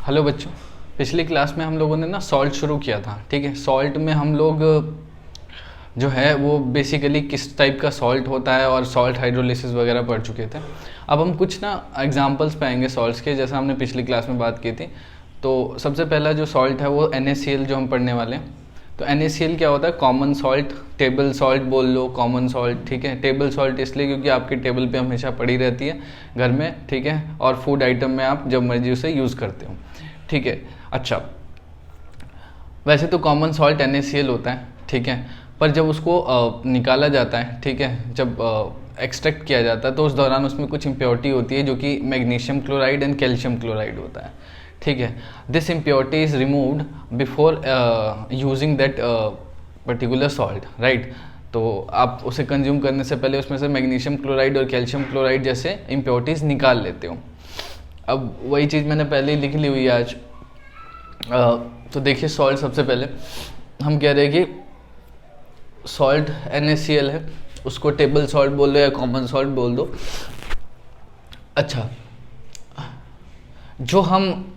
Hello बच्चों। पिछली class में हम लोगों ने ना सॉल्ट शुरू किया था। ठीक है, सॉल्ट में हम लोग जो है वो बेसिकली किस टाइप का सॉल्ट होता है और सॉल्ट हाइड्रोलिसिस वगैरह पढ़ चुके थे। अब हम कुछ ना एग्जांपल्स पे आएंगे सॉल्ट्स के, जैसा हमने पिछली क्लास में बात की थी। तो सबसे पहला जो सॉल्ट है वो NaCl जो हम पढ़ने वाले हैं। तो NaCl क्या होता है? कॉमन सॉल्ट, टेबल सॉल्ट बोल लो, कॉमन सॉल्ट। ठीक है, टेबल सॉल्ट इसलिए क्योंकि आपके टेबल पे हमेशा पड़ी रहती है घर में। ठीक है, और फूड आइटम में आप जब मर्जी उसे यूज़ करते हो। ठीक है, अच्छा, वैसे तो कॉमन सॉल्ट NaCl होता है। ठीक है, पर जब उसको निकाला जाता है, ठीक है, जब एक्सट्रैक्ट किया जाता है तो उस दौरान उसमें कुछ इम्प्योरिटी होती है जो कि magnesium chloride and calcium chloride होता है। ठीक है, this impurity is removed before using that particular salt, right. तो आप उसे कंज्यूम करने से पहले उसमें से मैग्नीशियम क्लोराइड और कैल्शियम क्लोराइड जैसे इम्प्योरिटीज निकाल लेते हो। अब वही चीज़ मैंने पहले ही लिख ली हुई है आज। तो देखिए, सॉल्ट सबसे पहले हम कह रहे हैं कि सॉल्ट NaCl है, उसको टेबल सॉल्ट बोल दो या कॉमन सॉल्ट बोल दो। अच्छा, जो हम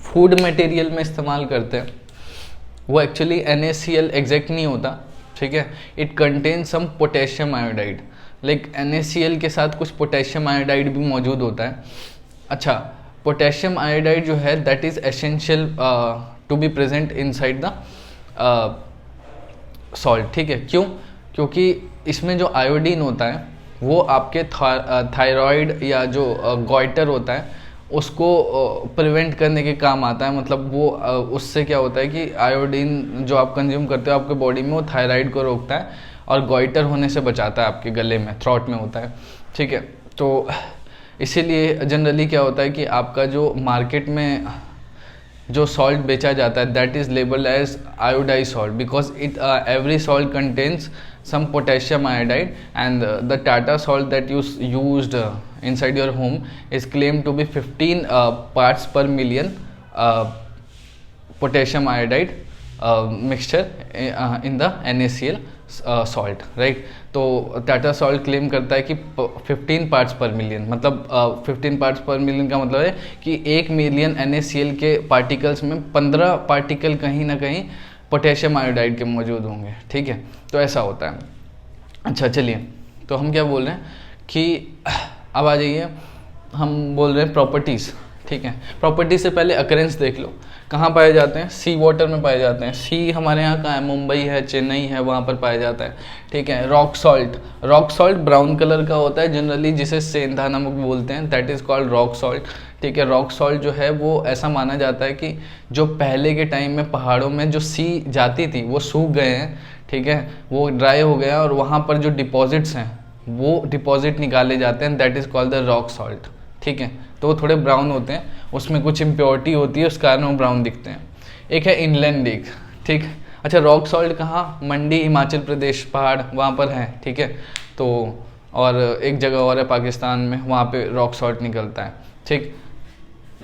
फूड मटेरियल में इस्तेमाल करते हैं वो एक्चुअली NaCl एग्जैक्ट नहीं होता। ठीक है, it contain some potassium iodide. Like NaCl के साथ कुछ पोटेशियम आयोडाइड भी मौजूद होता है। अच्छा, पोटेशियम आयोडाइड जो है that is essential to be present inside the salt. ठीक है, क्यों? क्योंकि इसमें जो आयोडीन होता है वो आपके थायराइड या जो गॉइटर होता है उसको प्रिवेंट करने के काम आता है। मतलब वो उससे क्या होता है कि आयोडीन जो आप कंज्यूम करते हो आपके बॉडी में, वो थायराइड को रोकता है और गॉइटर होने से बचाता है, आपके गले में, थ्रोट में होता है। ठीक है, तो इसीलिए जनरली क्या होता है कि आपका जो मार्केट में जो सॉल्ट बेचा जाता है that is labelled as iodize salt because it every salt contains some potassium iodide, and the Tata salt that you used inside your home is claimed to be 15 parts per million potassium iodide mixture in the NaCl salt, right। तो Tata salt claim करता है कि 15 parts पर million, मतलब 15 parts पर million का मतलब है कि 1 मिलियन NaCl के पार्टिकल्स में 15 पार्टिकल कहीं ना कहीं पोटेशियम आयोडाइड के मौजूद होंगे। ठीक है, तो ऐसा होता है। अच्छा, चलिए, तो हम क्या बोल रहे हैं कि अब आ जाइए, हम बोल रहे हैं प्रॉपर्टीज़। ठीक है, प्रॉपर्टीज से पहले अकरेंस देख लो, कहाँ पाए जाते हैं? सी वाटर में पाए जाते हैं। सी हमारे यहाँ कहाँ है? मुंबई है, चेन्नई है, वहाँ पर पाया जाता है। ठीक है, rock salt, rock salt brown colour का होता है जनरली, जिसे सेंधा नमक बोलते हैं, that is called rock salt. ठीक है, रॉक सॉल्ट जो है वो ऐसा माना जाता है कि जो पहले के टाइम में पहाड़ों में जो सी जाती थी वो सूख गए हैं। ठीक है, वो ड्राई हो गया और वहाँ पर जो डिपॉजिट्स हैं वो डिपॉजिट निकाले जाते हैं, that is called the rock salt. ठीक है, तो वो थोड़े ब्राउन होते हैं, उसमें कुछ इम्प्योरिटी होती है, उस कारण वो ब्राउन दिखते हैं। एक है इनलैंड लेक। ठीक, अच्छा, रॉक सॉल्ट कहाँ? मंडी, हिमाचल प्रदेश, पहाड़ वहाँ पर है। ठीक है, तो और एक जगह और है पाकिस्तान में, वहाँ पे रॉक सॉल्ट निकलता है। ठीक,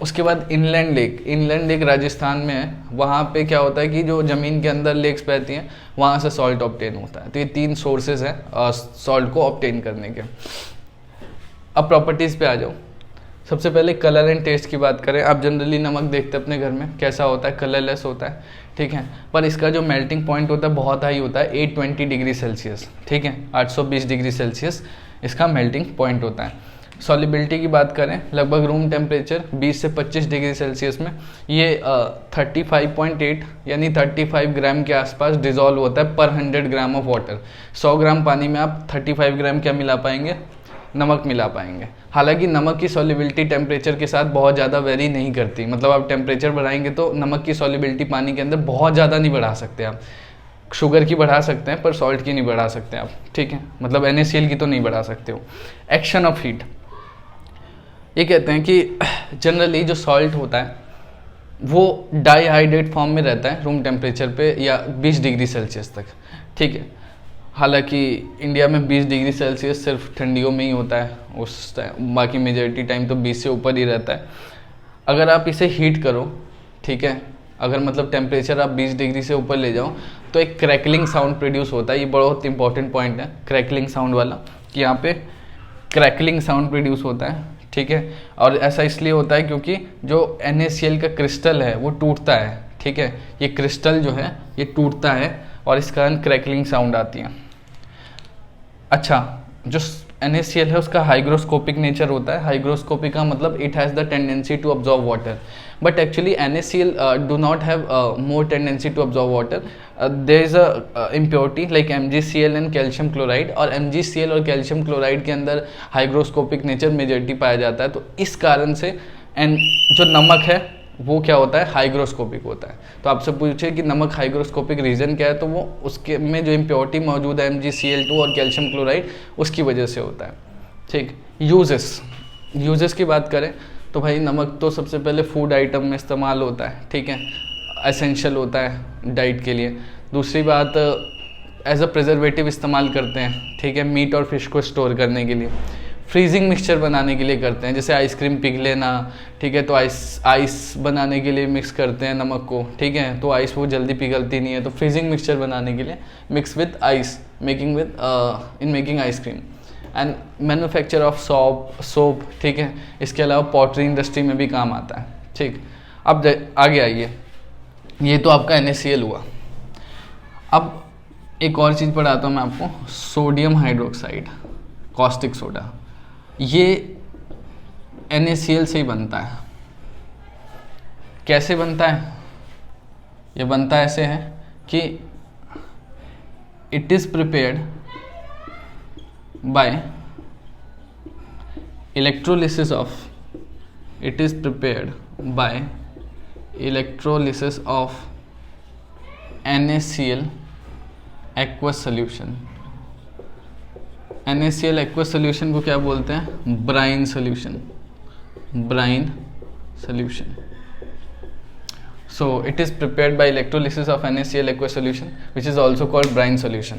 उसके बाद inland lake, inland lake Rajasthan में है। वहाँ पे क्या होता है कि जो ज़मीन के अंदर लेक्स बहती हैं वहाँ से सॉल्ट ऑब्टेन होता है। तो ये 3 सोर्सेज हैं सॉल्ट को ऑब्टेन करने के। अब प्रॉपर्टीज़ पे आ जाओ। सबसे पहले कलर एंड टेस्ट की बात करें, आप जनरली नमक देखते हैं अपने घर में, कैसा होता है? कलरलेस होता है। ठीक है, पर इसका जो मेल्टिंग पॉइंट होता है बहुत हाई होता है, 820 डिग्री सेल्सियस। ठीक है, 820 डिग्री सेल्सियस इसका मेल्टिंग पॉइंट होता है। सॉलिबिलिटी की बात करें, लगभग रूम टेम्परेचर 20 से 25 डिग्री सेल्सियस में ये 35.8 यानी 35 ग्राम के आसपास डिजॉल्व होता है पर 100 ग्राम ऑफ वाटर। 100 ग्राम पानी में आप 35 ग्राम क्या मिला पाएंगे? नमक मिला पाएंगे। हालांकि नमक की सॉलिबिलिटी टेम्परेचर के साथ बहुत ज़्यादा वेरी नहीं करती, मतलब आप टेम्परेचर बढ़ाएंगे तो नमक की सॉलिबिलिटी पानी के अंदर बहुत ज़्यादा नहीं बढ़ा सकते आप। शुगर की बढ़ा सकते हैं पर सॉल्ट की नहीं बढ़ा सकते आप। ठीक है, मतलब NaCl की तो नहीं बढ़ा सकते हो। एक्शन ऑफ हीट, ये कहते हैं कि जनरली जो सॉल्ट होता है वो डाईहाइड्रेट फॉर्म में रहता है रूम टेम्परेचर पे या 20 डिग्री सेल्सियस तक। ठीक है, हालांकि इंडिया में 20 डिग्री सेल्सियस सिर्फ ठंडियों में ही होता है, उस टाइम बाकी मेजॉरिटी टाइम तो 20 से ऊपर ही रहता है। अगर आप इसे हीट करो, ठीक है, अगर मतलब टेम्परेचर आप 20 डिग्री से ऊपर ले जाओ तो एक क्रैकलिंग साउंड प्रोड्यूस होता है। ये बहुत इंपॉर्टेंट पॉइंट है क्रैकलिंग साउंड वाला, कि यहाँ पे क्रैकलिंग साउंड प्रोड्यूस होता है। ठीक है। और ऐसा इसलिए होता है क्योंकि जो NaCl का क्रिस्टल है वो टूटता है, ठीक है, ये क्रिस्टल जो है ये टूटता है और इस कारण क्रैकलिंग साउंड आती है। अच्छा, जो NaCl है उसका हाइग्रोस्कोपिक नेचर होता है। हाइग्रोस्कोपिक का मतलब it has the tendency to absorb water, but actually NaCl do not have more tendency to absorb water. There is a impurity like MgCl and calcium chloride, और MgCl और calcium chloride के अंदर hygroscopic nature majority पाया जाता है। तो इस कारण से जो नमक है वो क्या होता है, हाइग्रोस्कोपिक होता है। तो आपसे पूछे कि नमक हाइग्रोस्कोपिक रीजन क्या है, तो वो उसके में जो इम्प्योरिटी मौजूद है MgCl2 और कैल्शियम क्लोराइड उसकी वजह से होता है, ठीक। यूजेस की बात करें तो भाई नमक तो सबसे पहले फूड आइटम में इस्तेमाल होता है, ठीक है, एसेंशियल होता है डाइट के लिए। दूसरी बात, एज अ प्रिजर्वेटिव इस्तेमाल करते हैं, ठीक है, मीट और फिश को स्टोर करने के लिए। फ्रीजिंग मिक्सचर बनाने के लिए करते हैं, जैसे आइसक्रीम पिघले ना, ठीक है, तो आइस बनाने के लिए मिक्स करते हैं नमक को, ठीक है, तो आइस वो जल्दी पिघलती नहीं है, तो फ्रीजिंग मिक्सचर बनाने के लिए mix with ice, in making ice cream and manufacture of soap, ठीक है। इसके अलावा पॉटरी इंडस्ट्री में भी काम आता है, ठीक। अब आगे आइए, ये तो आपका NaCl हुआ। अब एक और चीज़ पढ़ाता हूँ मैं आपको, सोडियम हाइड्रोक्साइड, कॉस्टिक सोडा, ये NaCl से ही बनता है। कैसे बनता है? ये बनता ऐसे है कि it is prepared by electrolysis of NaCl aqueous solution। NaCl aqueous solution को क्या बोलते हैं? Brine solution। So it is prepared by electrolysis of NaCl aqueous solution, which is also called brine solution.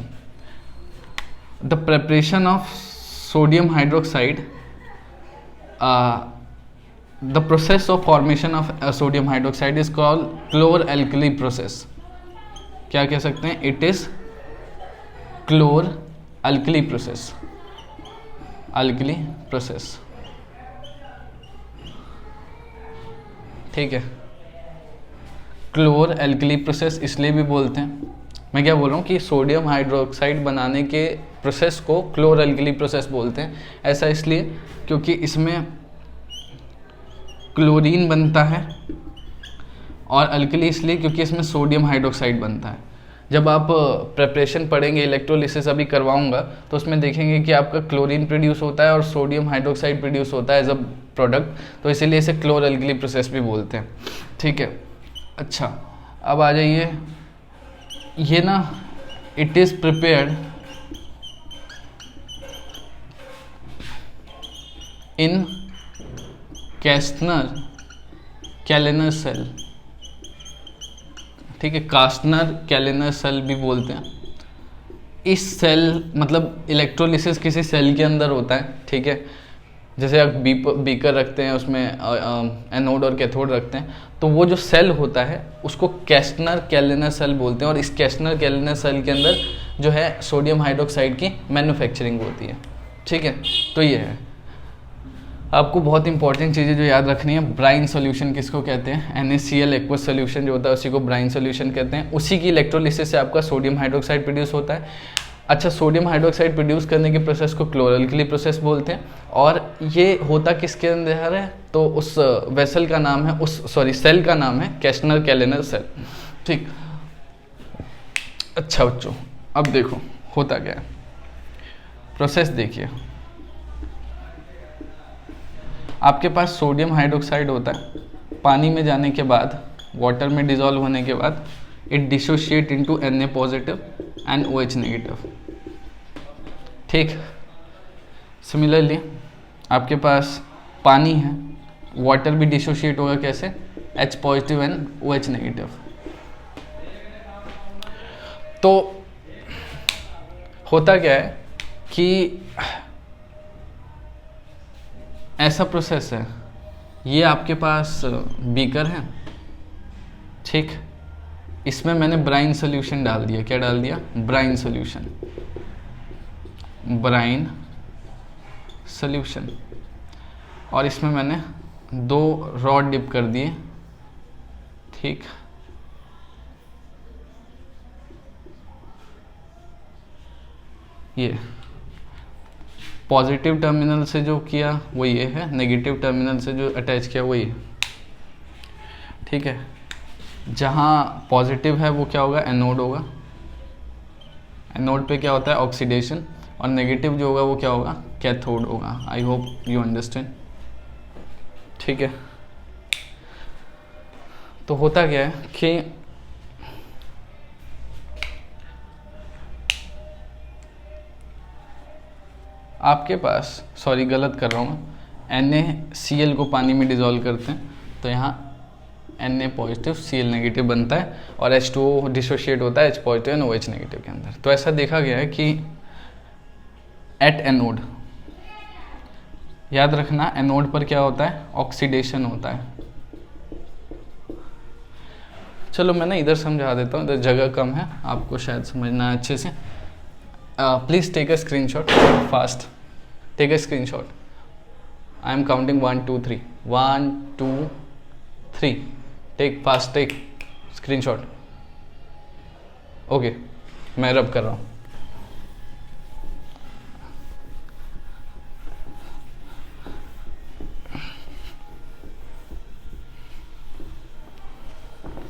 The preparation of sodium hydroxide, the process of formation of sodium hydroxide is called chlor-alkali process। क्या कह सकते हैं? It is chlor-alkali process, ठीक है। क्लोर-एल्कली process इसलिए भी बोलते हैं, मैं क्या बोल रहा हूँ कि सोडियम हाइड्रोक्साइड बनाने के प्रोसेस को क्लोर-एल्कली प्रोसेस बोलते हैं। ऐसा इसलिए क्योंकि इसमें क्लोरीन बनता है, और अल्कली इसलिए क्योंकि इसमें सोडियम हाइड्रोक्साइड बनता है। जब आप प्रेपरेशन पढ़ेंगे, इलेक्ट्रोलिसिस अभी करवाऊंगा, तो उसमें देखेंगे कि आपका क्लोरीन प्रोड्यूस होता है और सोडियम हाइड्रोक्साइड प्रोड्यूस होता है एज अ प्रोडक्ट, तो इसीलिए इसे क्लोर-एल्कली प्रोसेस भी बोलते हैं, ठीक है। अच्छा, अब आ जाइए, ये ना it is prepared in Castner Kellner cell, ठीक है, कास्टनर-कैलेनर सेल भी बोलते हैं। इस सेल मतलब इलेक्ट्रोलिसिस किसी सेल के अंदर होता है, ठीक है। जैसे आप बीकर रखते हैं, उसमें एनोड और कैथोड रखते हैं, तो वो जो सेल होता है उसको कैस्टनर-कैलेनर सेल बोलते हैं, और इस कैस्टनर-कैलेनर सेल के अंदर जो है सोडियम हाइड्रोक्साइड की मैन्युफैक्चरिंग होती है, ठीक है। तो ये है, आपको बहुत इंपॉर्टेंट चीज़ें जो याद रखनी है। ब्राइन सॉल्यूशन किसको कहते हैं? NaCl एक्वस सॉल्यूशन जो होता है उसी को ब्राइन सॉल्यूशन कहते हैं। उसी की इलेक्ट्रोलिसिस से आपका सोडियम हाइड्रोक्साइड प्रोड्यूस होता है। अच्छा, सोडियम हाइड्रोक्साइड प्रोड्यूस करने के प्रोसेस को क्लोर-एल्कली प्रोसेस बोलते हैं, और ये होता किसके अंदर है? तो उस वेसल का नाम है, सेल का नाम है कैस्टनर-कैलेनर सेल, ठीक। अच्छा बच्चों, अब देखो होता क्या है, प्रोसेस देखिए। आपके पास सोडियम हाइड्रोक्साइड होता है, पानी में जाने के बाद, वाटर में डिसॉल्व होने के बाद it dissociate into Na positive and OH negative, ठीक। सिमिलरली आपके पास पानी है, वाटर भी डिसोशिएट होगा कैसे? H positive and OH negative. तो होता क्या है कि ऐसा प्रोसेस है, ये आपके पास बीकर है, ठीक। इसमें मैंने ब्राइन सॉल्यूशन डाल दिया। क्या डाल दिया? Brine solution. और इसमें मैंने 2 रॉड डिप कर दिए, ठीक। ये पॉजिटिव टर्मिनल से जो किया वो ये है, नेगेटिव टर्मिनल से जो अटैच किया वो ये, ठीक है। जहाँ पॉजिटिव है वो क्या होगा, एनोड होगा। एनोड पे क्या होता है, ऑक्सीडेशन, और नेगेटिव जो होगा वो क्या होगा, कैथोड होगा। आई होप यू अंडरस्टैंड, ठीक है। तो होता क्या है कि आपके पास, सॉरी गलत कर रहा हूँ मैं, NaCl को पानी में डिज़ोल्व करते हैं तो यहाँ Na पॉजिटिव Cl नेगेटिव बनता है और H2O डिसोशिएट होता है H positive and OH negative के अंदर। तो ऐसा देखा गया है कि एट एनोड, याद रखना एनोड पर क्या होता है, ऑक्सीडेशन होता है। चलो मैं ना इधर समझा देता हूँ, इधर जगह कम है, आपको शायद समझना है अच्छे से। Please take a screenshot fast, take a screenshot. I am counting 1 2 3, 1 2 3, take fast, take screenshot. Okay, मैं रब कर रहा हूँ।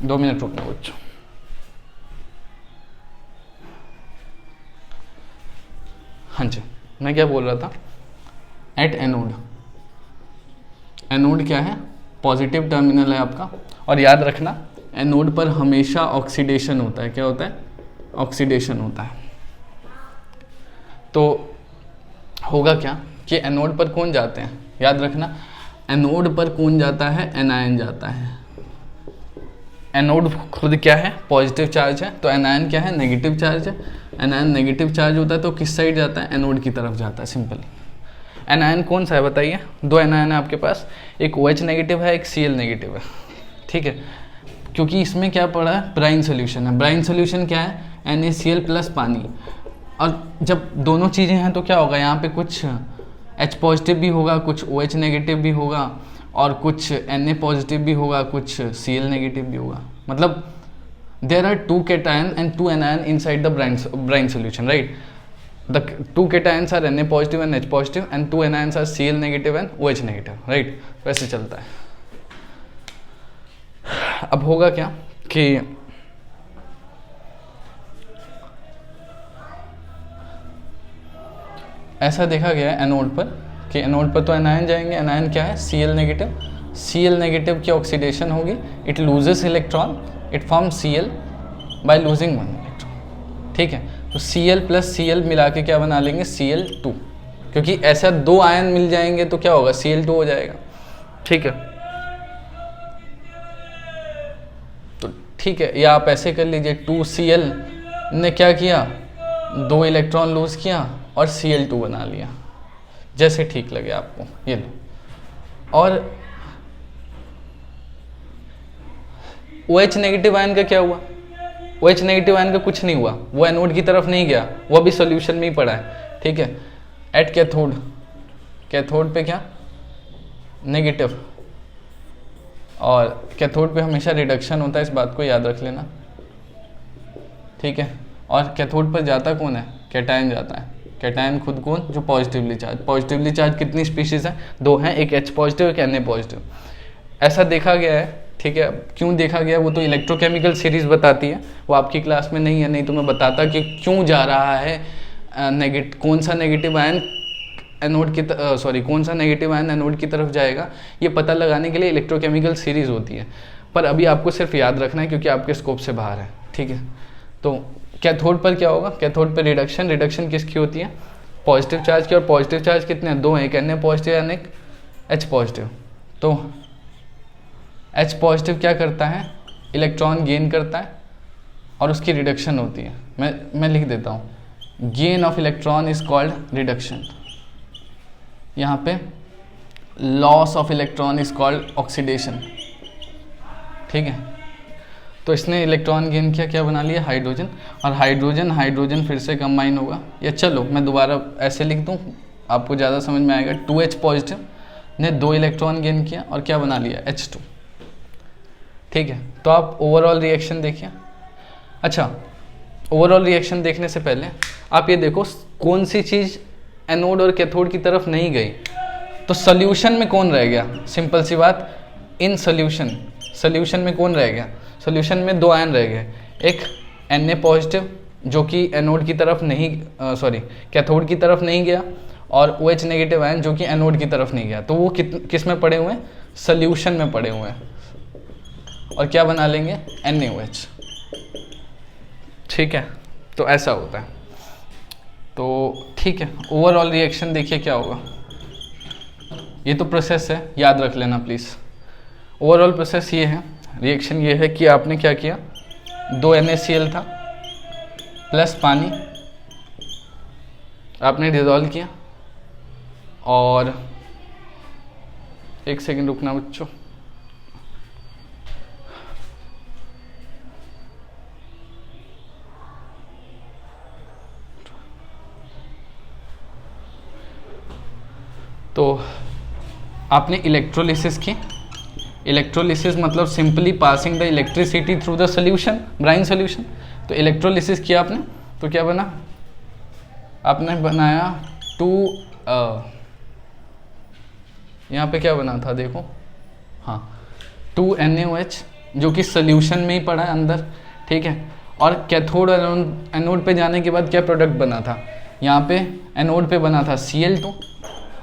दो मिनट रुकना बच्चों। हाँ जी, मैं क्या बोल रहा था, एट एनोड, एनोड क्या है, पॉजिटिव टर्मिनल है आपका। और याद रखना एनोड पर हमेशा ऑक्सीडेशन होता है। क्या होता है, ऑक्सीडेशन होता है। तो होगा क्या कि एनोड पर कौन जाते हैं, याद रखना एनोड पर कौन जाता है, एनायन जाता है। एनोड खुद क्या है, पॉजिटिव चार्ज है, तो एनायन क्या है, नेगेटिव चार्ज है। एनायन नेगेटिव चार्ज होता है तो किस साइड जाता है, एनोड की तरफ जाता है, सिंपल। एनायन कौन सा है बताइए, 2 एनायन है आपके पास, एक OH नेगेटिव है, एक Cl नेगेटिव है, ठीक है। क्योंकि इसमें क्या पड़ा है, ब्राइन सोल्यूशन है। ब्राइन सोल्यूशन क्या है, NaCl प्लस पानी। और जब दोनों चीज़ें हैं तो क्या होगा, यहाँ पे कुछ H पॉजिटिव भी होगा, कुछ OH नेगेटिव भी होगा, और कुछ Na पॉजिटिव भी होगा, कुछ Cl नेगेटिव भी होगा। मतलब there are 2 cation and 2 anion inside the brine solution, right? The 2 cations are Na positive and H positive and 2 anions are Cl negative and OH negative, right? वैसे चलता है। अब होगा क्या कि ऐसा देखा गया है एनोड पर कि एनोड पर तो एनायन जाएंगे। एनायन क्या है, Cl नेगेटिव। Cl नेगेटिव की ऑक्सीडेशन होगी, it loses electron, it form Cl by losing 1 electron, ठीक है। तो Cl प्लस Cl मिला के क्या बना लेंगे, Cl2, क्योंकि ऐसा 2 आयन मिल जाएंगे तो क्या होगा, Cl2 हो जाएगा, ठीक है। तो ठीक है, या आप ऐसे कर लीजिए, 2Cl ने क्या किया, 2 इलेक्ट्रॉन लूज किया और Cl2 बना लिया, जैसे ठीक लगे आपको, ये लो। और OH नेगेटिव आयन का क्या हुआ, OH नेगेटिव आयन का कुछ नहीं हुआ, वो एनोड की तरफ नहीं गया, वो अभी सॉल्यूशन में ही पड़ा है, ठीक है। एट कैथोड, कैथोड पे क्या, नेगेटिव, और कैथोड पे हमेशा रिडक्शन होता है, इस बात को याद रख लेना, ठीक है। और कैथोड पर जाता कौन है, कैटायन जाता है। कैटायन खुद कौन, जो पॉजिटिवली चार्ज। पॉजिटिवली चार्ज कितनी स्पीशीज हैं, 2 हैं, एक H पॉजिटिव, एक Na पॉजिटिव। ऐसा देखा गया है, ठीक है। क्यों देखा गया, वो तो इलेक्ट्रोकेमिकल सीरीज बताती है, वो आपकी क्लास में नहीं है, नहीं तो मैं बताता कि क्यों जा रहा है कौन सा नेगेटिव आयन एनोड की सॉरी कौन सा नेगेटिव आयन एनोड की तरफ जाएगा, ये पता लगाने के लिए इलेक्ट्रोकेमिकल सीरीज होती है। पर अभी आपको सिर्फ याद रखना है क्योंकि आपके स्कोप से बाहर है, ठीक है। तो कैथोड पर क्या होगा, कैथोड पर रिडक्शन, रिडक्शन किसकी होती है, पॉजिटिव चार्ज की। और पॉजिटिव चार्ज कितने हैं, 2 हैं, एक Na पॉजिटिव एंड एक H पॉजिटिव। तो H पॉजिटिव क्या करता है, इलेक्ट्रॉन गेन करता है और उसकी रिडक्शन होती है। मैं लिख देता हूँ, gain of electron is called reduction. यहाँ पे loss of electron is called oxidation, ठीक है। तो इसने इलेक्ट्रॉन गेन किया, क्या बना लिया, हाइड्रोजन। और हाइड्रोजन हाइड्रोजन फिर से कंबाइन होगा, या चलो मैं दोबारा ऐसे लिख दूँ, आपको ज़्यादा समझ में आएगा। 2H पॉजिटिव, ने 2 इलेक्ट्रॉन गेन किया और क्या बना लिया, H2। ठीक है, तो आप ओवरऑल रिएक्शन देखिए। अच्छा, ओवरऑल रिएक्शन देखने से पहले आप ये देखो कौन सी चीज़ एनोड और कैथोड की तरफ नहीं गई। तो सोल्यूशन में कौन रह गया, सिंपल सी बात, इन सोल्यूशन में कौन रह गया, सोल्यूशन में 2 आयन रह गए, एक Na पॉजिटिव जो कि एनोड की तरफ नहीं कैथोड की तरफ नहीं गया, और OH नेगेटिव आयन जो कि एनोड की तरफ नहीं गया। तो वो किस में पड़े हुए हैं, सोल्यूशन में पड़े हुए हैं, और क्या बना लेंगे, NaOH। ठीक है, तो ऐसा होता है। तो ठीक है, ओवरऑल रिएक्शन देखिए क्या होगा। ये तो प्रोसेस है, याद रख लेना प्लीज़। ओवरऑल प्रोसेस ये है, रिएक्शन ये है कि आपने क्या किया, 2 NaCl था प्लस पानी आपने डिज़ोल्व किया, और एक सेकंड रुकना बच्चों, तो आपने इलेक्ट्रोलिसिस की। इलेक्ट्रोलिसिस मतलब simply passing the electricity through the solution, brine solution. तो इलेक्ट्रोलिसिस किया आपने, तो क्या बना, आपने बनाया 2 यहाँ पे क्या बना था देखो, हाँ 2 NaOH जो कि सोल्यूशन में ही पड़ा है अंदर। ठीक है, और कैथोड एनोड पे जाने के बाद क्या प्रोडक्ट बना था, यहाँ पे एनोड पे बना था Cl2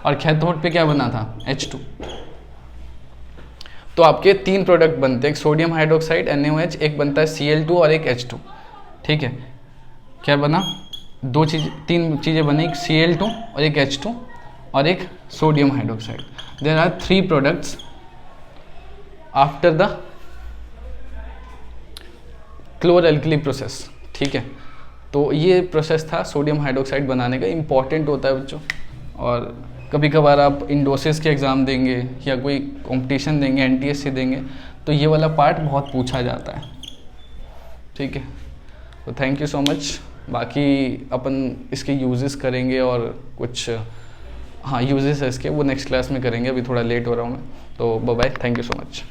और कैथोड पे क्या बना था, H2। तो आपके 3 प्रोडक्ट बनते हैं, एक सोडियम हाइड्रोक्साइड NaOH, एक बनता है Cl2 और एक H2। ठीक है, क्या बना, 3 चीज़ें बनी, एक Cl2 और एक H2 और एक sodium hydroxide. There are 3 products after the chlor alkali process. ठीक है, तो ये प्रोसेस था सोडियम हाइड्रोक्साइड बनाने का, इम्पॉर्टेंट होता है बच्चों। और कभी कभार आप इंडोसिस के एग्ज़ाम देंगे या कोई कंपटीशन देंगे, NTSC देंगे, तो ये वाला पार्ट बहुत पूछा जाता है। ठीक है, तो थैंक यू सो मच। बाकी अपन इसके यूजेस करेंगे, और कुछ हाँ यूजेस है इसके, वो नेक्स्ट क्लास में करेंगे। अभी थोड़ा लेट हो रहा हूँ मैं, तो bye bye, thank you so much.